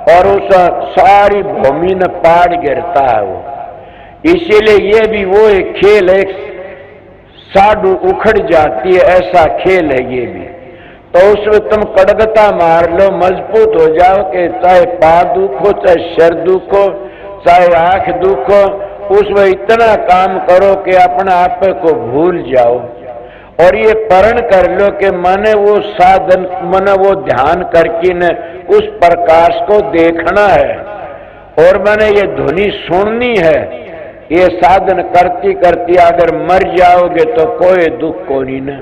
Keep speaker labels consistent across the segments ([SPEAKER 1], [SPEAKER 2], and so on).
[SPEAKER 1] और उस सारी भूमि में पाड़ गिरता है वो। इसीलिए ये भी वो एक खेल है, साडू उखड़ जाती है, ऐसा खेल है ये भी। तो उसमें तुम कड़गता मार लो, मजबूत हो जाओ कि चाहे पाँव दुखो, चाहे सिर दुखो, चाहे आंख दुखो, उसमें इतना काम करो कि अपने आप को भूल जाओ। और ये प्रण कर लो कि मैंने वो साधन, मैंने वो ध्यान करके न उस प्रकाश को देखना है और मैंने ये ध्वनि सुननी है। ये साधन करती करती अगर मर जाओगे तो कोई दुख को नहीं न।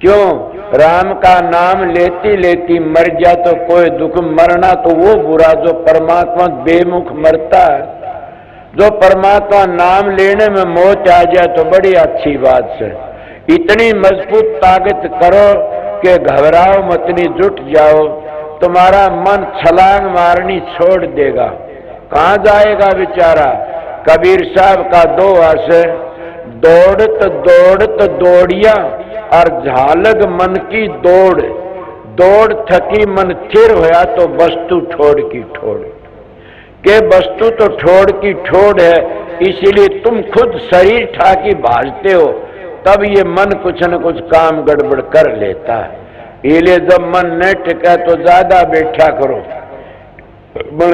[SPEAKER 1] क्यों? राम का नाम लेती लेती मर जा तो कोई दुख। मरना तो वो बुरा जो परमात्मा बेमुख मरता है, जो परमात्मा नाम लेने में मौत आ जाए तो बड़ी अच्छी बात है। इतनी मजबूत ताकत करो कि घबराओ मत, नहीं जुट जाओ। तुम्हारा मन छलांग मारनी छोड़ देगा। कहाँ जाएगा बेचारा? कबीर साहब का दोहा से, दौड़त दौड़त दौड़िया और झालग मन की दौड़, दौड़ थकी मन थिर होया तो वस्तु ठोड़ की ठोड़। के वस्तु तो ठोड़ की ठोड़ है, इसीलिए तुम खुद शरीर ठाकी भाजते हो, तब ये मन कुछ न कुछ काम गड़बड़ कर लेता है। इसलिए जब मन न टिका तो ज्यादा बैठा करो।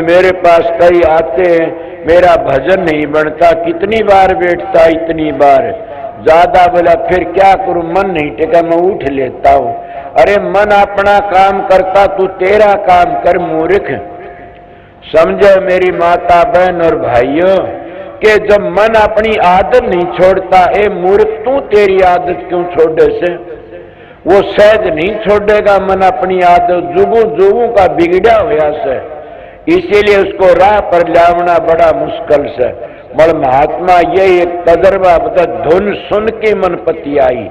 [SPEAKER 1] मेरे पास कई आते हैं, मेरा भजन नहीं बनता, कितनी बार बैठता, इतनी बार। ज्यादा बोला फिर क्या करूं, मन नहीं टिका, मैं उठ लेता हूं। अरे मन अपना काम करता, तू तेरा काम कर मूर्ख। समझो मेरी माता बहन और भाइयों कि जब मन अपनी आदत नहीं छोड़ता, ए मूर्ख तू तेरी आदत क्यों छोड़े से? वो सहज नहीं छोड़ेगा मन अपनी आदत, जुगू जुगू का बिगड़ा हुआ से। इसीलिए उसको राह पर लावना बड़ा मुश्किल से। मगर महात्मा ये एक तजर्बा बता, धुन सुन के मन पति आई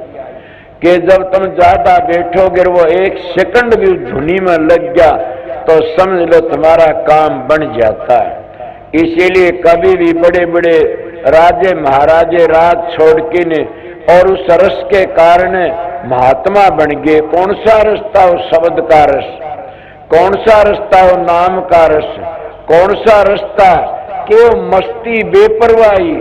[SPEAKER 1] कि जब तुम ज्यादा बैठोगे वो एक सेकंड भी धुनी में लग गया तो समझ लो तुम्हारा काम बन जाता है। इसीलिए कभी भी बड़े बड़े राजे महाराजे राज छोड़ के ने और उस रस के कारण महात्मा बन गए। कौन सा रास्ता हो? शब्द का रस। कौन सा रास्ता हो? नाम का रस। कौन सा रास्ता? कि वो मस्ती बेपरवाही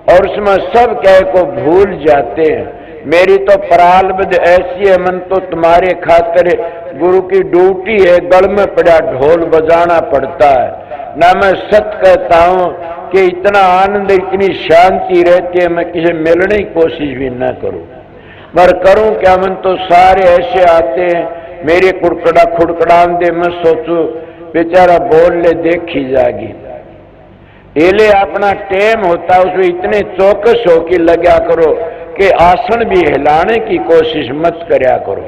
[SPEAKER 1] और उसमें सब कह को भूल जाते हैं। मेरी तो प्रारब्ध ऐसी है, मन तो तुम्हारे खातिर गुरु की ड्यूटी है, गल में पड़ा ढोल बजाना पड़ता है ना। मैं सच कहता हूं कि इतना आनंद, इतनी शांति रहती है, मैं किसी मिलने की कोशिश भी ना करूं। मगर करूं क्या? मन तो सारे ऐसे आते हैं, मेरे कुड़कड़ा खुड़कड़ान दे, मैं सोचू बेचारा बोल ले देखी जागी। एले अपना टेम होता, उसमें इतने चौकस हो कि लगा करो कि आसन भी हिलाने की कोशिश मत करया करो।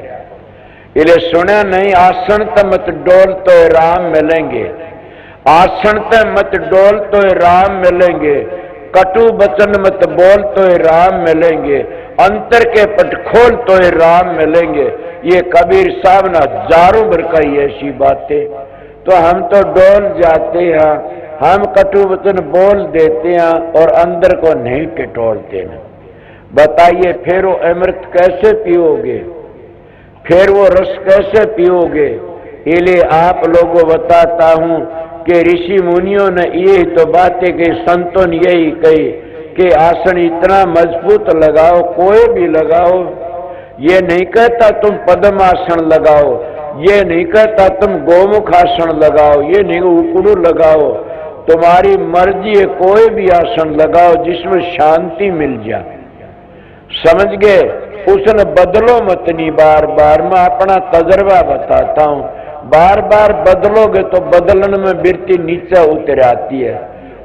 [SPEAKER 1] इले सुना नहीं, आसन तो मत डोल तो राम मिलेंगे, आसन तो मत डोल तो राम मिलेंगे, कटु वचन मत बोल तो राम मिलेंगे, अंतर के पट खोल तो राम मिलेंगे। ये कबीर साहब ने हजारों बार कही ऐसी बातें, तो हम तो डोल जाते हैं, हम कटु वचन बोल देते हैं और अंदर को नहीं टिटोलते हैं। बताइए फिर वो अमृत कैसे पियोगे? फिर वो रस कैसे पियोगे? इसलिए आप लोगों बताता हूं कि ऋषि मुनियों ने यही तो बातें कही, संतों ने यही कही कि आसन इतना मजबूत लगाओ, कोई भी लगाओ। ये नहीं कहता तुम पद्मासन लगाओ, ये नहीं कहता तुम गोमुख आसन लगाओ, ये नहीं उकड़ू लगाओ। तुम्हारी मर्जी है, कोई भी आसन लगाओ जिसमें शांति मिल जाए। समझ गए? उसने बदलो मत नहीं बार बार। मैं अपना तजर्बा बताता हूं, बार बार बदलोगे तो बदलन में वृत्ति नीचे उतर आती है।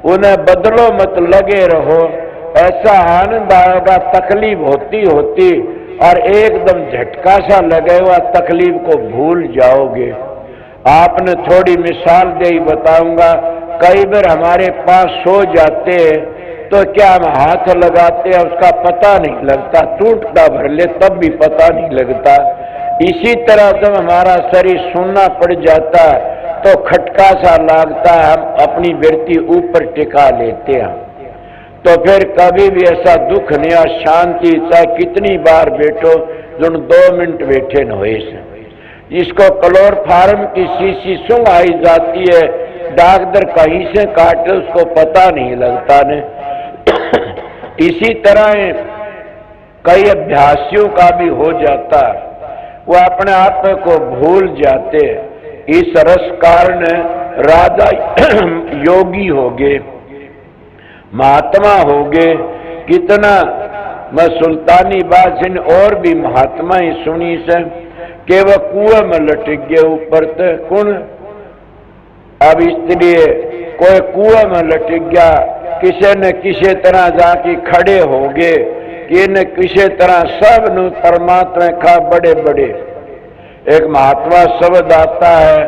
[SPEAKER 1] उन्हें बदलो मत, लगे रहो, ऐसा आनंद आएगा। तकलीफ होती होती और एकदम झटका सा लगे हुआ तकलीफ को भूल जाओगे। आपने थोड़ी मिसाल दे ही बताऊंगा। कई बार हमारे पास सो जाते हैं तो क्या हम हाथ लगाते हैं, उसका पता नहीं लगता, टूटता भर ले तब भी पता नहीं लगता। इसी तरह जब हमारा शरीर सुनना पड़ जाता है तो खटका सा लगता है, हम अपनी वृत्ति ऊपर टिका लेते हैं। तो फिर कभी भी ऐसा दुख नहीं और शांति, चाहे कितनी बार बैठो, जो 2 मिनट बैठे न हुए से। जिसको क्लोरोफार्म की शीशी सुंघाई जाती है, डॉक्टर कहीं से काटे उसको पता नहीं लगता ने। इसी तरह कई अभ्यासियों का भी हो जाता, वो अपने आप को भूल जाते। इस रस कारण राजा योगी हो गए, महात्मा हो गए। कितना मैं सुल्तानी बादशाह और भी महात्मा ही सुनी से कि वह कुएं में लटक गए ऊपर तक कौन। अब इसलिए कोई कुएं में लटक गया, किसी न किसी तरह जाके खड़े हो गए कि न किसी तरह सब न परमात्मा का बड़े बड़े। एक महात्मा शब्द आता है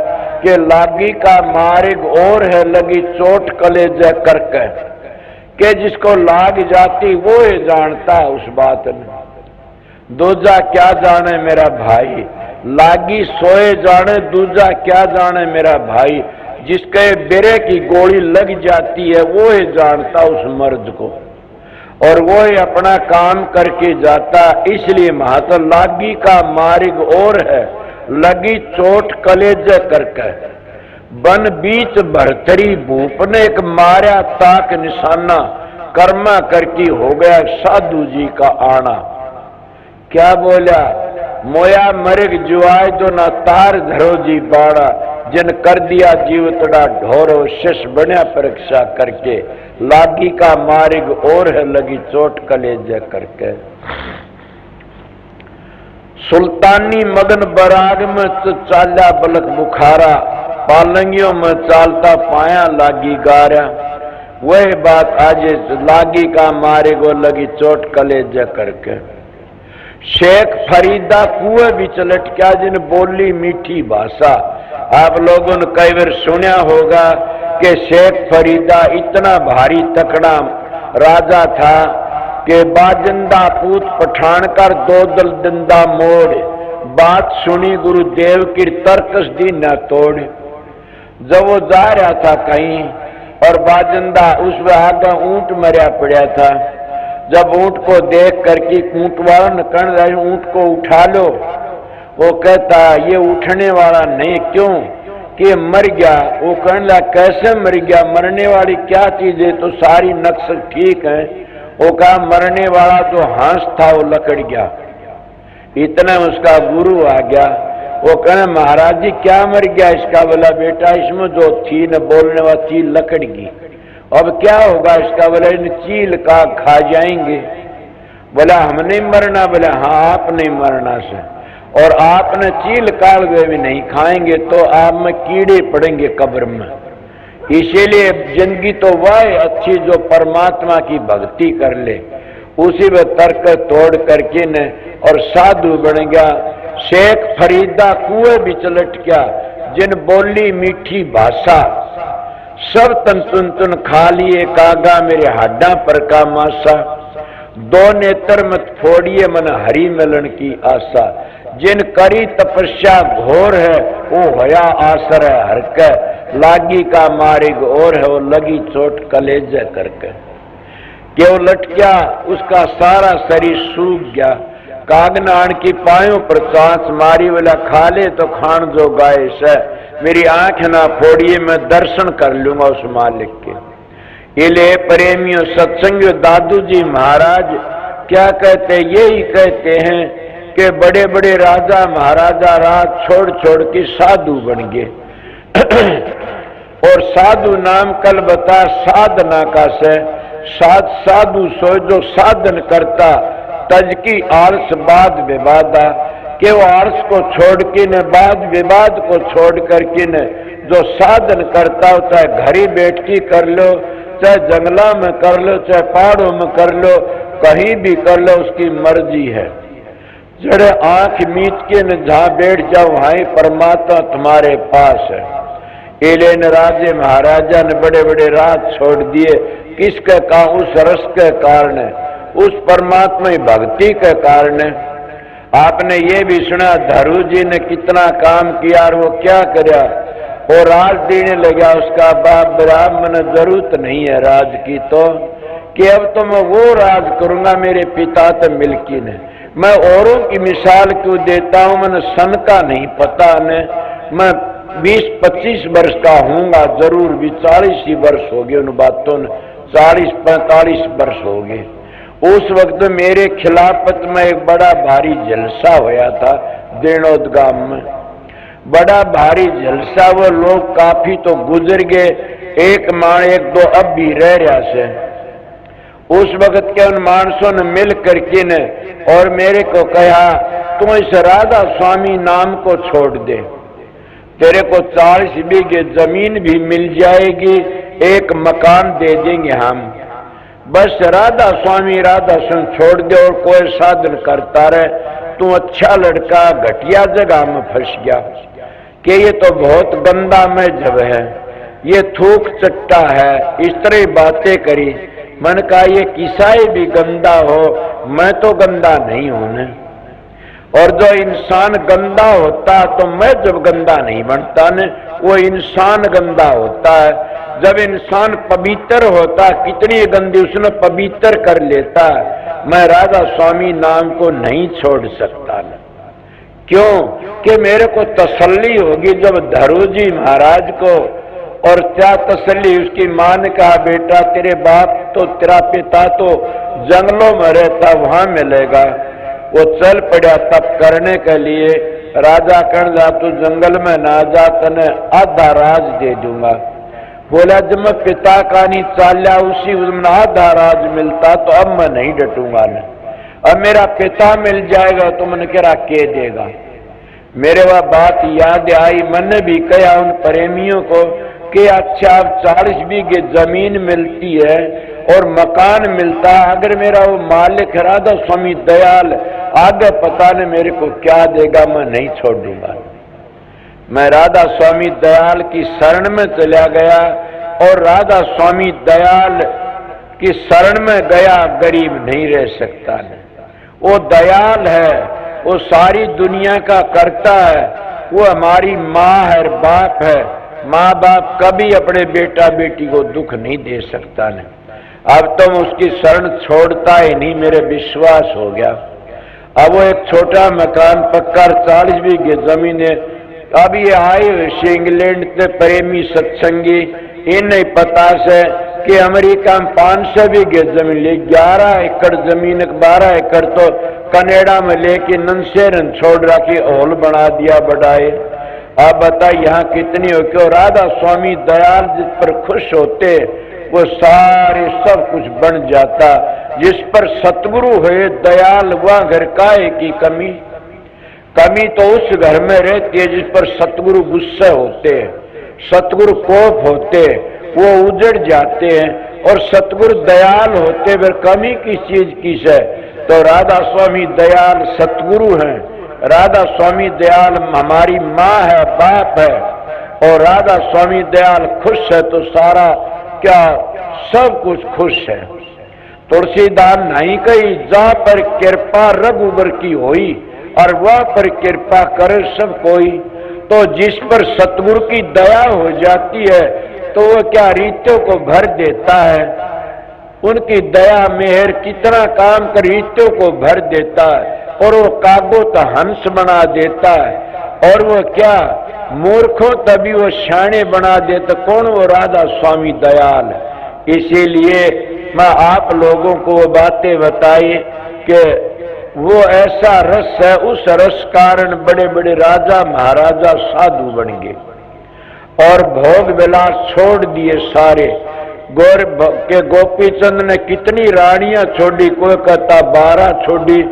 [SPEAKER 1] कि लागी का मार्ग और है लगी चोट कलेजा करके, कि जिसको लाग जाती वो ही जानता है उस बात में। दूजा क्या जाने मेरा भाई, लागी सोए जाने, दूजा क्या जाने मेरा भाई। जिसके बेरे की गोली लग जाती है वो ही जानता उस मर्द को, और वो ही अपना काम करके जाता। इसलिए महात्मा लागी का मार्ग और है लगी चोट कलेजे करके, बन बीच भरतरी भूप ने एक मारा ताक निशाना, कर्मा करके हो गया साधु जी का आना। क्या बोला, मोया मरग जुआए जो ना तार धरो जी बाड़ा, जिन कर दिया जीव तड़ा ढोरो शिष बन्या परीक्षा करके, लागी का मार्ग और है लगी चोट कलेजे करके। सुल्तानी मदन बराग में चाला बलक बुखारा, पालंगियों में चालता पाया लागी गारा। वही बात आज लागी का मारे गो लगी चोट कलेजा करके। शेख फरीदा कुएं बिच लटका जिन बोली मीठी भाषा। आप लोगों ने कई बार सुना होगा कि शेख फरीदा इतना भारी तकड़ा राजा था कि बाजिंदा पूत पठान कर दो दल दंदा मोड़, बात सुनी गुरुदेव की तरकस दी न तोड़। जब वो जा रहा था कहीं और बाजिंदा उस आगे ऊंट मरिया पड़ा था, जब ऊंट को देख करके ऊंट वाला न कह रहा ऊंट को उठा लो, वो कहता ये उठने वाला नहीं, क्यों कि मर गया। वो कहने लगा कैसे मर गया, मरने वाली क्या चीज है, तो सारी नक्श ठीक है। वो कहा मरने वाला जो हंस था वो लकड़ गया। इतना उसका गुरु आ गया, वो कहने महाराज जी क्या मर गया इसका। बोला बेटा इसमें जो थी न बोलने वाली चील लकड़ गई, अब क्या होगा इसका। बोला इन चील का खा जाएंगे। बोला हम नहीं मरना। बोला हाँ आप नहीं मरना से, और आपने चील काल गए भी नहीं खाएंगे तो आप में कीड़े पड़ेंगे कब्र में। इसीलिए जिंदगी तो वह अच्छी जो परमात्मा की भक्ति कर ले, उसी में तर्क तोड़ करके न और साधु बन गया। शेख फरीदा कुएं बिच लट गया जिन बोली मीठी भाषा, सब तन तुन तुन खा लिए कागा मेरे हाडा पर का मासा। दो नेत्र मत फोड़िए मन हरि मिलन की आशा, जिन करी तपस्या घोर है वो होया आसर है हर के। लागी का मार्ग और है वो लगी चोट कलेजे करके। कि वो लट गया, उसका सारा शरीर सूख गया। कागनान की पायों पर सांस मारी, वाला खा ले तो खान जो गाय से, मेरी आंख ना फोड़िए मैं दर्शन कर लूंगा उस मालिक के। इले प्रेमियों सत्संगियों दादू जी महाराज क्या कहते, यही कहते हैं कि बड़े बड़े राजा महाराजा राज छोड़ छोड़ के साधु बन गए। और साधु नाम कल बता साधना का से, साधु सो जो साधन करता तज की आलस बाद विवादा। कि वो आलस को छोड़ के न बाद विवाद को छोड़ करके न जो साधन करता हो, चाहे घरी बैठ के कर लो, चाहे जंगला में कर लो, चाहे पहाड़ों में कर लो, कहीं भी कर लो, उसकी मर्जी है। जड़े आंख मीच के न जहां बैठ जाओ वहां परमात्मा तुम्हारे पास है। एलेन राजे महाराजा ने बड़े बड़े राज छोड़ दिए, किसके का उस रस के कारण, उस परमात्मा की भक्ति के कारण। आपने ये भी सुना धरू जी ने कितना काम किया और वो क्या कराया, वो राज देने लगा उसका बाप ब्राह्मण, जरूरत नहीं है राज की तो, कि अब तो मैं वो राज करूंगा मेरे पिता तो मिलकी ने। मैं औरों की मिसाल क्यों देता हूं, मैंने सन का नहीं पता ने, मैं 20-25 वर्ष का हूंगा जरूर भी, 40 ही वर्ष हो गए उन बातों ने, 40-45 वर्ष हो गए। उस वक्त मेरे खिलाफत में एक बड़ा भारी जलसा होया था देणोद गांव में, बड़ा भारी जलसा। वो लोग काफी तो गुजर गए, एक दो अब भी रह रहा से। उस वक्त के उन मानसों ने मिल करके ने और मेरे को कहा, तुम इस राधा स्वामी नाम को छोड़ दे, तेरे को 40 बीघे जमीन भी मिल जाएगी, एक मकान दे देंगे हम, बस राधा स्वामी छोड़ दे और कोई साधन करता रहे। तू अच्छा लड़का घटिया जगह में फंस गया कि ये तो बहुत गंदा मजहब है, ये थूक चट्टा है, इस तरह बातें करी। मन कहा ये किसाई भी गंदा हो, मैं तो गंदा नहीं हूं ने। और जो इंसान गंदा होता तो मैं जब गंदा नहीं बनता ने, वो इंसान गंदा होता है। जब इंसान पवित्र होता, कितनी गंदी उसने पवित्र कर लेता। मैं राधा स्वामी नाम को नहीं छोड़ सकता न। क्यों कि मेरे को तसल्ली होगी जब धरोजी महाराज को, और क्या तसल्ली, उसकी मां ने कहा बेटा तेरे बाप तो, तेरा पिता तो जंगलों में रहता, वहां मिलेगा। वो चल पड़ा तप करने के लिए। राजा कहने लगा तू जंगल में ना जा, तने आधा राज दे दूंगा। बोला जब मैं पिता का नहीं चाल्या, उसी में आधा राज मिलता तो अब मैं नहीं डटूंगा न। अब मेरा पिता मिल जाएगा तो मैंने कह के देगा। मेरे वह बात याद आई, मैंने भी कहा उन प्रेमियों को कि अच्छा अब 40 बीघे जमीन मिलती है और मकान मिलता है, अगर मेरा वो मालिक राधा स्वामी दयाल आगे पता नहीं मेरे को क्या देगा, मैं नहीं छोड़ दूंगा। मैं राधा स्वामी दयाल की शरण में चला गया और राधा स्वामी दयाल की शरण में गया, गरीब नहीं रह सकता नहीं। वो दयाल है, वो सारी दुनिया का करता है, वो हमारी माँ है, बाप है। माँ बाप कभी अपने बेटा बेटी को दुख नहीं दे सकता नहीं। अब तो मैं उसकी शरण छोड़ता ही नहीं, मेरे विश्वास हो गया। अब वो एक छोटा मकान पक्का 40 बीघे जमीन है। अब ये आए हुए इंग्लैंड से प्रेमी सत्संगी, इन्हें पता से कि अमेरिका में 500 बीघे जमीन ले, 11 एकड़ जमीन, 12 एकड़ तो कनाडा में लेके नंसेरन छोड़ रखी, हॉल बना दिया बढ़ाए। आप बताइए यहाँ कितनी हो, क्यों राधा स्वामी दयाल जिस पर खुश होते वो सारे सब कुछ बन जाता। जिस पर सतगुरु है दयाल, वह घर काहे की कमी। कमी तो उस घर में रहती है जिस पर सतगुरु गुस्से होते हैं, सतगुरु कोप होते, वो उजड़ जाते हैं। और सतगुरु दयाल होते फिर कमी किस चीज की है। तो राधा स्वामी दयाल सतगुरु हैं, राधा स्वामी दयाल हमारी माँ है, बाप है। और राधा स्वामी दयाल खुश है तो सारा क्या सब कुछ खुश है। तुलसीदास नहीं कही, जा पर कृपा रघुबर की होई, और वह पर कृपा करे सब कोई। तो जिस पर सतगुरु की दया हो जाती है तो वह क्या रीतों को भर देता है। उनकी दया मेहर कितना काम कर रीतों को भर देता है, और वो कागो तो हंस बना देता है। और वो क्या मूर्खों तभी वो शाणे बना देता। कौन? वो राधा स्वामी दयाल। इसीलिए मैं आप लोगों को वो बातें बताई कि वो ऐसा रस है, उस रस कारण बड़े बड़े राजा महाराजा साधु बन गए और भोग विलास छोड़ दिए सारे। गौर के गोपी चंद ने कितनी रानियां छोड़ी, कोई कहता 12 छोड़ी,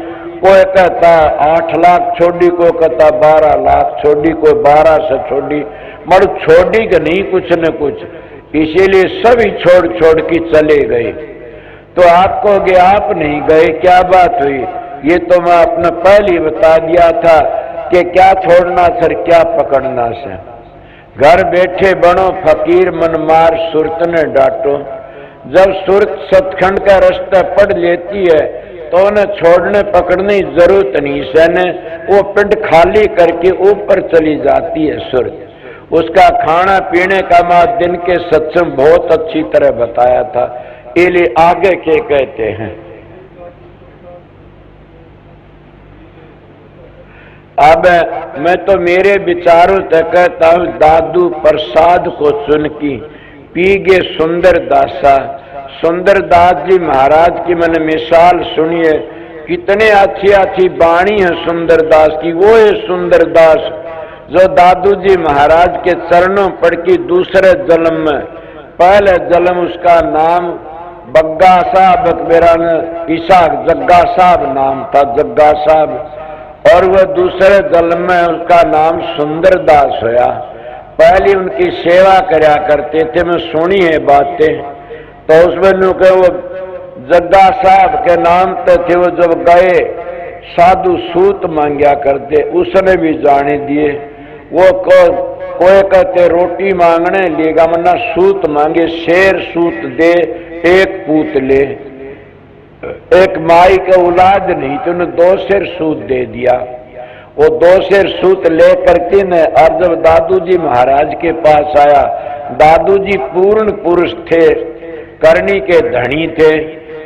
[SPEAKER 1] कोई कहता 8 लाख छोड़ी, कोई कहता 12 लाख छोड़ी, कोई 12 से छोड़ी, मगर छोड़ी कि नहीं कुछ न कुछ। इसीलिए सभी छोड़ छोड़ के चले गए। तो आप कहोगे आप नहीं गए, क्या बात हुई? ये तो मैं अपना पहले ही बता दिया था कि क्या छोड़ना सर क्या पकड़ना सर। घर बैठे बनो फकीर मन मार सुरत ने डांटो। जब सुरत सतखंड का रास्ता पढ़ लेती है तो उन्हें छोड़ने पकड़ने की जरूरत नहीं सहने, वो पिंड खाली करके ऊपर चली जाती है सुरत। उसका खाना पीने का मैं दिन के सत्संग बहुत अच्छी तरह बताया था। इसलिए आगे के कहते हैं अब मैं तो मेरे विचारों तक कहता हूं, दादू प्रसाद को चुन की पी गे सुंदर दासा। सुंदर दास जी महाराज की मैंने मिसाल सुनिए, कितने अच्छी अच्छी वाणी है सुंदर दास की। वो है सुंदर दास जो दादू जी महाराज के चरणों पड़ की दूसरे जन्म में, पहले जन्म उसका नाम बग्गा साहब, अकबरान इसाक जग्गा साहब नाम था, जग्गा साहब, और वह दूसरे जन्म में उसका नाम सुंदर दास होया। पहले उनकी सेवा करया करते थे, मैं सुनी है बातें। तो उसमें वो जग्गा साहब के नाम तो थे, वो जब गए साधु सूत मांगया करते, उसने भी जाने दिए। वो कोई कहते रोटी मांगने लेगा, मना सूत मांगे, शेर सूत दे एक पूत ले। एक माई का औलाद नहीं तो उन्हें 2 शेर सूत दे दिया। वो 2 शेर सूत लेकर के न, और जब दादू जी महाराज के पास आया, दादू जी पूर्ण पुरुष थे, करनी के धनी थे।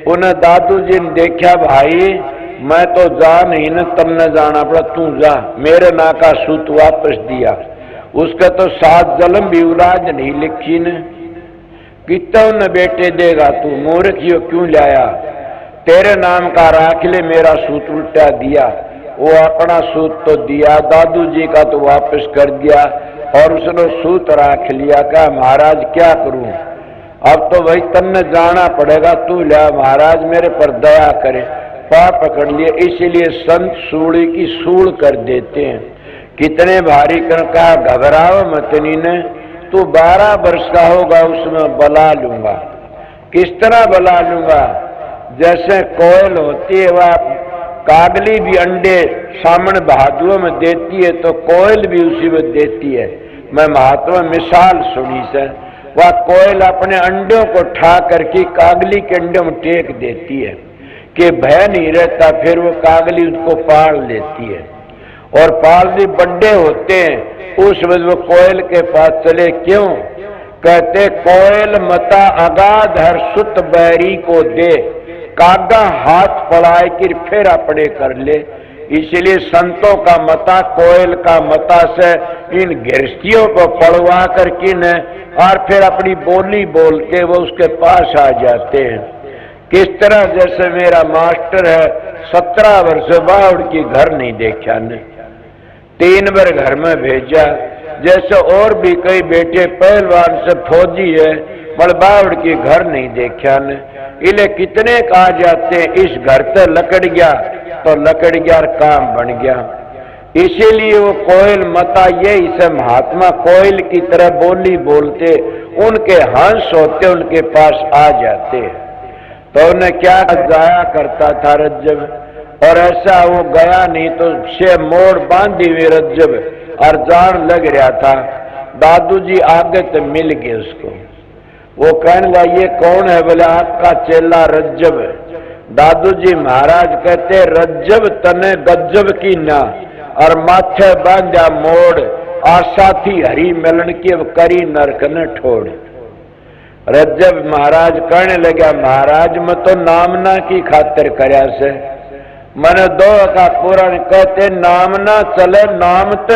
[SPEAKER 1] उन्हें दादू जी ने देखा, भाई मैं तो जा नहीं न, तमने जाना पड़ा, तू जा। मेरे ना का सूत वापस दिया। उसका तो 7 जन्म भी औलाद नहीं लिखी न, कितना न बेटे देगा तू, मूर्ख क्यों लाया? तेरे नाम का राख ले, मेरा सूत उल्टा दिया। वो अपना सूत तो दिया, दादू जी का तो वापस कर दिया, और उसने सूत राख लिया। कहा महाराज क्या करूं, अब तो भाई तन्ने जाना पड़ेगा, तू लिया, महाराज मेरे पर दया करे। पाप पकड़ लिए, इसलिए संत सूली की सूल कर देते हैं। कितने भारी कर कहा, घबराओ मतनी ने, तू 12 वर्ष का होगा उसमें बला लूंगा। किस तरह बला लूंगा? जैसे कोयल होती है, वह कागली भी अंडे सामने बहादुरों में देती है, तो कोयल भी उसी में देती है। मैं महात्मा मिसाल सुनी से, वह कोयल अपने अंडों को ठा करके कागली के अंडों में टेक देती है कि भय नहीं रहता, फिर वो कागली उसको पाल लेती है। और पालती बड्डे होते हैं, उस वक्त वो कोयल के पास चले। क्यों? कहते कोयल मता अगाध हर सुत बैरी को दे, कागा हाथ पड़ाए कि फिर अपने कर ले। इसलिए संतों का मता, कोयल का मता से इन गृहस्थियों को पढ़वा कर कि न, और फिर अपनी बोली बोल के वो उसके पास आ जाते हैं। किस तरह? जैसे मेरा मास्टर है, 17 वर्ष बावड़ की घर नहीं देखा ने, 3 बार घर में भेजा। जैसे और भी कई बेटे पहलवान से फौजी है, पर बावड़ की घर नहीं देखा ने। इले कितने कहा जाते हैं, इस घर से लकड़ गया तो लकड़ गया और काम बन गया। इसीलिए वो कोयल मता ये, इसे महात्मा कोयल की तरह बोली बोलते, उनके हंस होते उनके पास आ जाते। तो उन्हें क्या जाया करता था रज्जब, और ऐसा वो गया नहीं तो से मोड़ बांधी हुई रज्जब, और जान लग रहा था। दादू जी आगे तो मिल गए उसको। वो कहने लगा ये कौन है? बोले आपका चेला रज्जब। दादू जी महाराज कहते, रज्जब तने गज्जब की ना, और माथे बांधा मोड़, और साथी हरी मिलन की अब करी नरक न ठोड़। रज्जब महाराज कहने लगा, महाराज मैं तो नामना की खातिर करया से, मन 2 का पुराण कहते, नामना चले नामत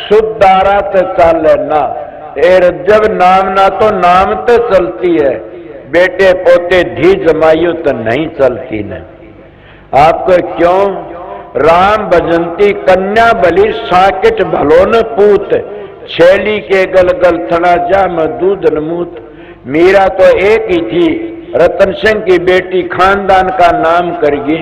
[SPEAKER 1] शुद्धारात चले ना। ए रज्जब नामना तो नामत चलती है, बेटे पोते धी जमाइयो तो नहीं चलती न। आपको क्यों? राम भजंती कन्या बलि साकिट भलो न पूत, छेली के गलगल थड़ा जा में दूध नमूत। मीरा तो एक ही थी, रतन सिंह की बेटी, खानदान का नाम करगी,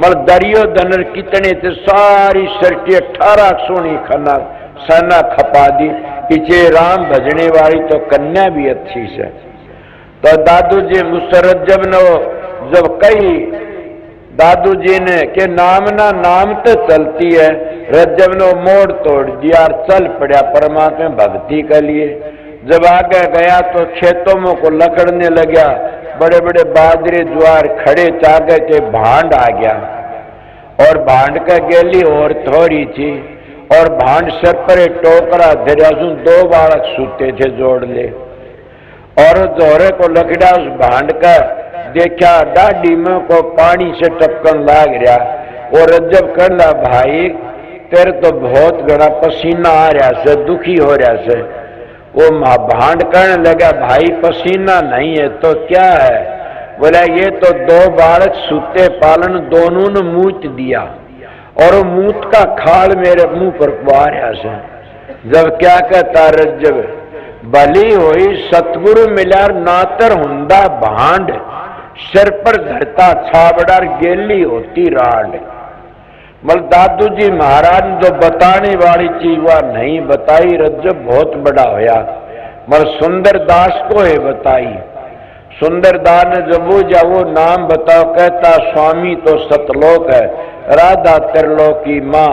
[SPEAKER 1] मल दरियो दनर कितने थे, सारी सृष्टि 18 सोनी खना सना खपा दी। पीछे राम भजने वाली तो कन्या भी अच्छी से। तो दादू जी मुसरत जब कही दादू जी ने कि नामना नाम तो चलती है, रज्जब ने मोड़ तोड़ दिया और चल पड़ा परमात्मा भक्ति के लिए। जब आगे गया तो खेतों में को लकड़ने लगा, बड़े बड़े बाजरे ज्वार खड़े चागे थे, भांड आ गया, और भांड का गेली और थोड़ी थी, और भांड सर पर टोकरा धरा, 2 बालक सूते थे जोड़ ले, और जोरे को लकड़ा उस भांड का देखा, डाडी में को पानी से टपकन लाग रहा। और रज्जब कहला, भाई तेरे तो बहुत घना पसीना आ रहा से, दुखी हो रहा से। वो भांड करने लगा, भाई पसीना नहीं है तो क्या है? बोला ये तो दो बालक सूते पालन दोनों ने मूत दिया और वो मूत का खाल मेरे मुंह पर पा रहा से। जब क्या कहता रज्जब, भली हुई सतगुरु मिलार नातर हुंदा भांड, सिर पर धरता छाबड़ार गेली होती राड। मल दादू जी महाराज ने जो बताने वाली चीज वह नहीं बताई, रज्जब बहुत बड़ा होया। मल सुंदर दास को है बताई। सुंदर दास ने जब वो नाम बताओ, कहता स्वामी तो सतलोक है, राधा त्रिलोक की माँ,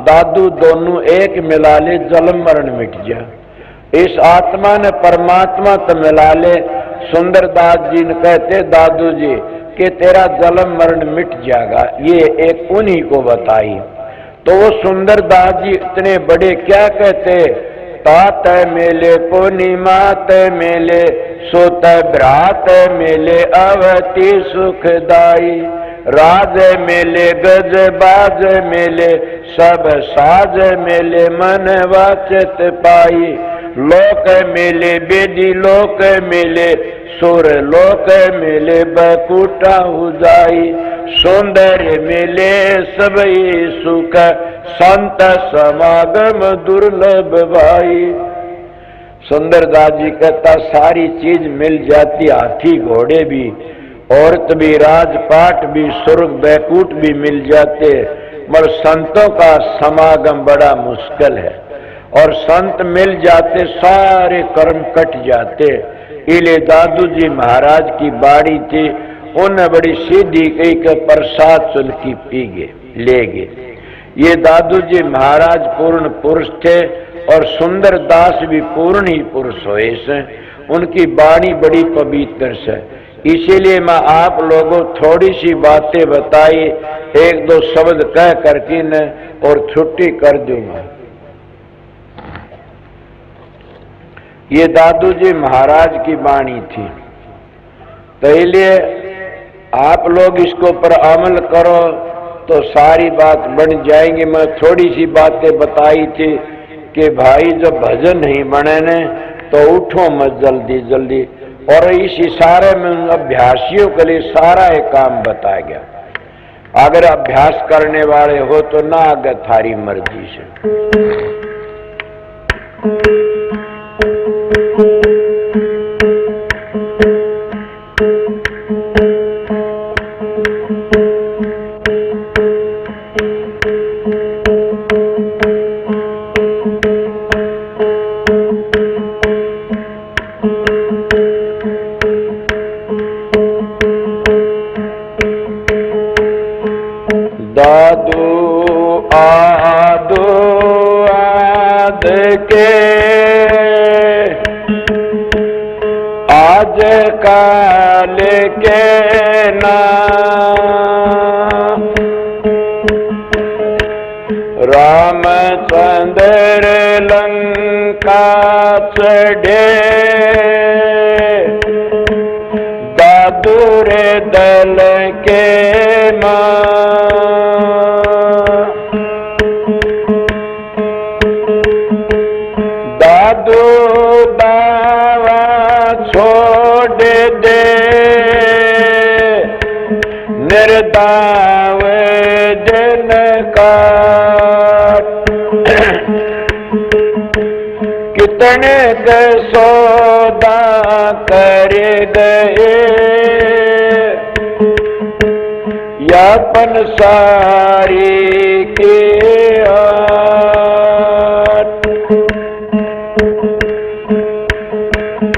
[SPEAKER 1] दादू दोनों एक मिला ले, जन्म मरण मिट जा। इस आत्मा ने परमात्मा तो मिला ले। सुंदर दास जी ने कहते दादू जी कि तेरा जन्म मरण मिट जाएगा, ये एक उन्हीं को बताई। तो वो सुंदर दास जी इतने बड़े क्या कहते, तात मेले पूर्णिमा मेले, सोत भ्रात मेले अवति सुखदाई, राज मेले गज बाज मेले, सब साज मेले मन वाचत पाई, लोक मेले बेदी लोक मेले, सुर लोक मेले बकुटा उजाई, सौंदर्य मेले सबई सुख, संत समागम दुर्लभ भाई। सुंदरदास जी कहता सारी चीज मिल जाती, हाथी घोड़े भी, औरत भी, राजपाट भी, स्वर्ग बैकुंठ भी मिल जाते, मगर संतों का समागम बड़ा मुश्किल है। और संत मिल जाते सारे कर्म कट जाते। इले दादू जी महाराज की बाड़ी थी, उन्हें बड़ी सीधी कही के प्रसाद सुन की पी गए ले गए। ये दादू जी महाराज पूर्ण पुरुष थे और सुंदर दास भी पूर्ण ही पुरुष हुए से, उनकी बाणी बड़ी पवित्र से। इसीलिए मैं आप लोगों थोड़ी सी बातें बताई, एक दो शब्द कह करके न और छुट्टी कर दूंगा। ये दादू जी महाराज की बाणी थी, तो इसलिए आप लोग इसको पर अमल करो तो सारी बात बन जाएंगी। मैं थोड़ी सी बातें बताई थी कि भाई जब भजन नहीं बने ने तो उठो मत जल्दी जल्दी, और इस इशारे में अभ्यासियों के लिए सारा एक काम बताया गया। अगर अभ्यास करने वाले हो तो ना आगे थारी मर्जी से। आज काल के ना रामचंद्र लंका चढ़े, दादू रे दल के मां, दादू दावा छोड़ दे, निर्दाव दिन का कितने के सौदा कर गए, यापन सारी के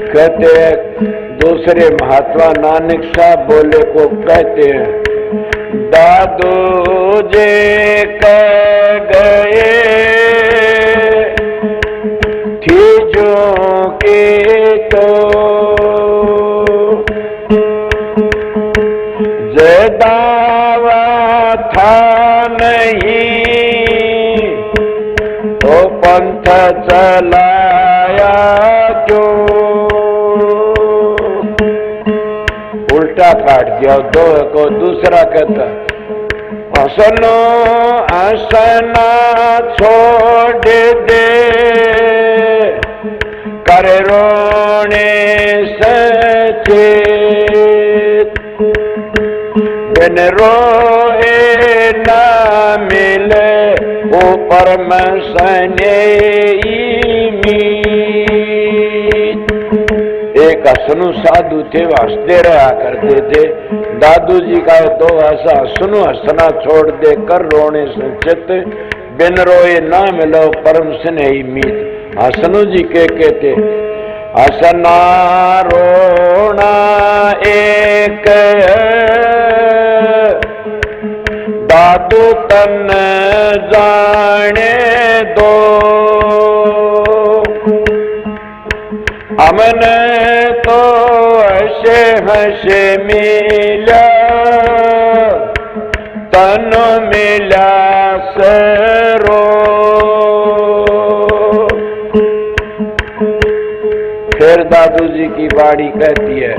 [SPEAKER 1] कहते। दूसरे महात्मा नानक साहब बोले को कहते हैं, दादू जे कह गए थी जो के तो, जे दावा था नहीं तो पंथ चलाया क्यों, उल्टा काट दिया। दो को दूसरा कहता, सुनो हंसना छोड़ दे, कर रोने सचेत, बिन रोए न मिले ऊपर में सने मीत। एक हसनु साधु थे, वो हंसते रहा करते थे। दादू जी का तो ऐसा हसनु हंसना छोड़ दे, कर रोने संचित, बिन रोए ना मिलो परम स्नेही मीत। हसनु जी के कहते हसना रोना एक, दादू तन जाने दो, हमने तो हंसे हंसे मिला, तन मिला सरो। फिर दादू जी की बाड़ी कहती है,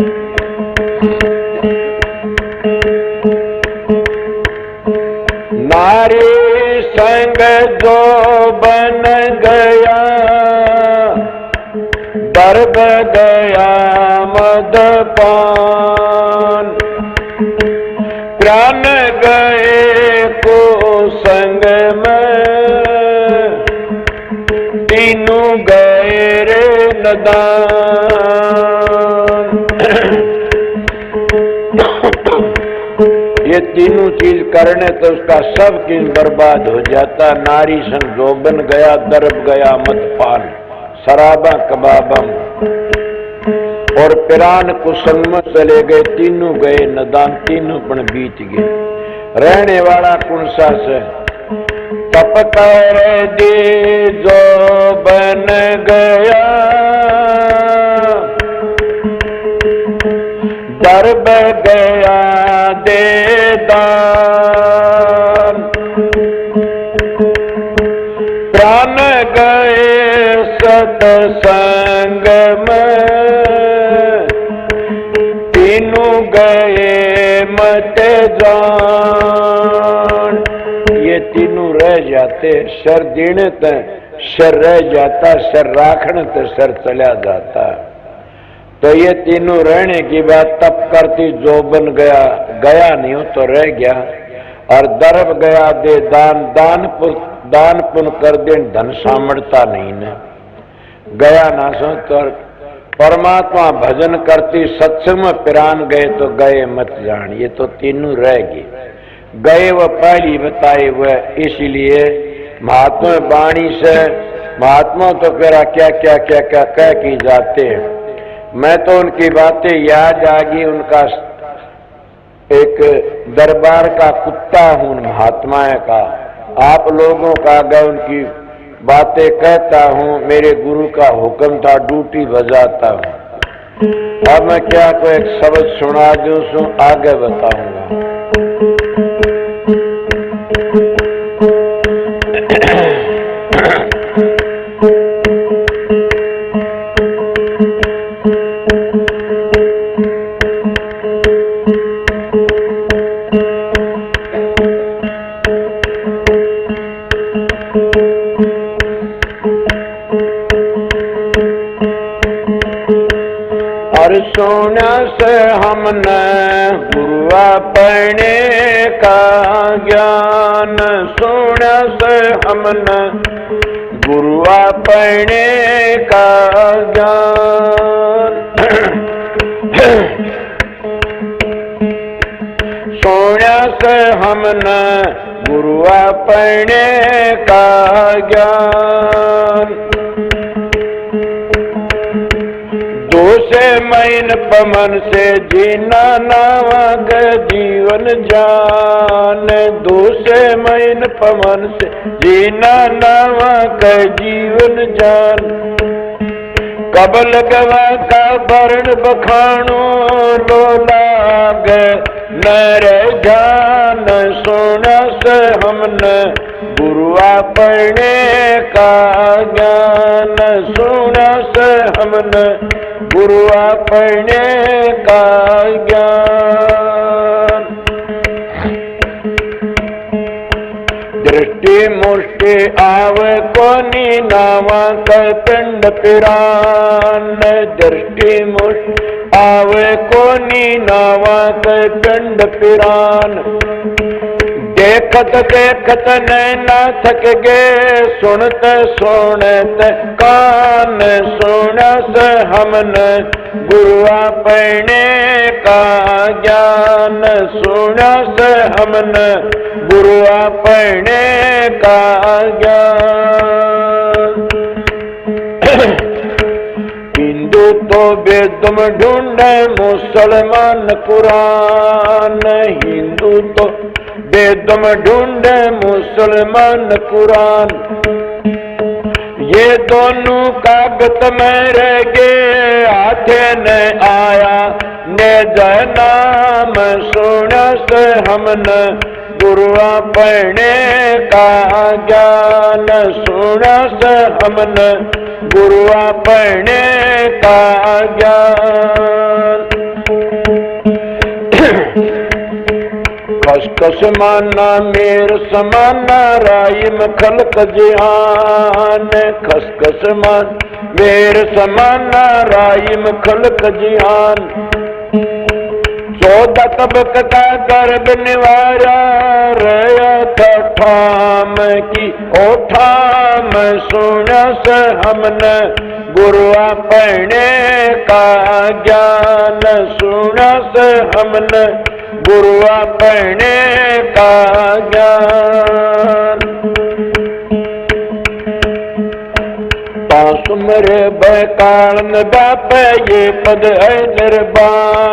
[SPEAKER 1] नारी संग जो बन गया, दर्द गया मदपान, प्राण गए को संग में, तीनों गए रे नदान। ये तीनों चीज करने तो उसका सब किन बर्बाद हो जाता। नारी संग जोबन गया, दर्ब गया मदपान, शराबा कबाबम, और पिरान कुसंग में चले गए, तीनों गए नदान, तीनों पण बीत गए। रहने वाला कौन सा से तप कर दे जो बन गया, दर्ब गया दे दान, प्राण गए सत्संग में, तीनों गए मत जान। ये तीनों रह जाते, सर देने तक सर रह जाता, सर राखने तक सर चला जाता। तो ये तीनों रहने की बात तब करती, जो बन गया गया नहीं हो तो रह गया, और दर्ब गया दे दान, दान पुण्य कर दे, धन सामर्थ्य नहीं न गया ना सो। तो परमात्मा भजन करती, सत्संग में पिरान गए तो गए मत जान। ये तो तीनों रह गए, गए वो पहली बताए वह। इसलिए महात्मा वाणी से महात्मा तो फिर क्या क्या क्या क्या कह की जाते हैं। मैं तो उनकी बातें याद आ गई, उनका एक दरबार का कुत्ता हूं महात्माएं का। आप लोगों का अगर उनकी बातें कहता हूं, मेरे गुरु का हुक्म था, ड्यूटी बजाता हूं। अब मैं क्या को एक शब्द सुना दूं, सो आगे बताऊंगा। सोना से हमने गुरु अपने का ज्ञान, सोना से हमने गुरु अपने का ज्ञान, सोना से हमने गुरु अपने का ज्ञान, से मैन पमन से जीना नावक जीवन जान, दूसरे मैन पमन से जीना नावक जीवन जान, कबल गवा का वर्ण बखानो लो लाग नर जान, सोना से हमने गुरु अपने का ज्ञान, सोना से हमने गुरु अपने का ज्ञान। दृष्टि मुष्टि आवे कोनी नावा कर पिंड पिरान। दृष्टि मुष्टि आवे कोनी नावा कर पिंड पिरान। देखत देखत नैना थक गए, सुनत सुनत कान। सुनस हमन गुरुआ पढ़ने का ज्ञान। सुनस हमन गुरुआ पढ़ने का ज्ञान। हिंदू तो वेदम ढूंढे, मुसलमान कुरान। हिंदू तो वेदम ढूंढे, मुसलमान कुरान। ये दोनों कागज में रह गए, हाथे न आया ने नाम। सुनस हमने गुरुआ पढ़ने का ज्ञान। सुनस हमने गुरुआ पढ़ने का ज्ञान। खसखस माना मेर समाना, राइम खलक जिहान। खसखस मान मेर समाना, राइम खलक जिहान। 14 तबक का गर्भ निवारा, रया था ठाम की ओ ठाम। सुनस हमने गुरुआ पढ़ने का ज्ञान। सुनस हमने गुरुआ पढ़ने का ज्ञान। पासुमरे बैकाल बाप ये पद है निर्वाण।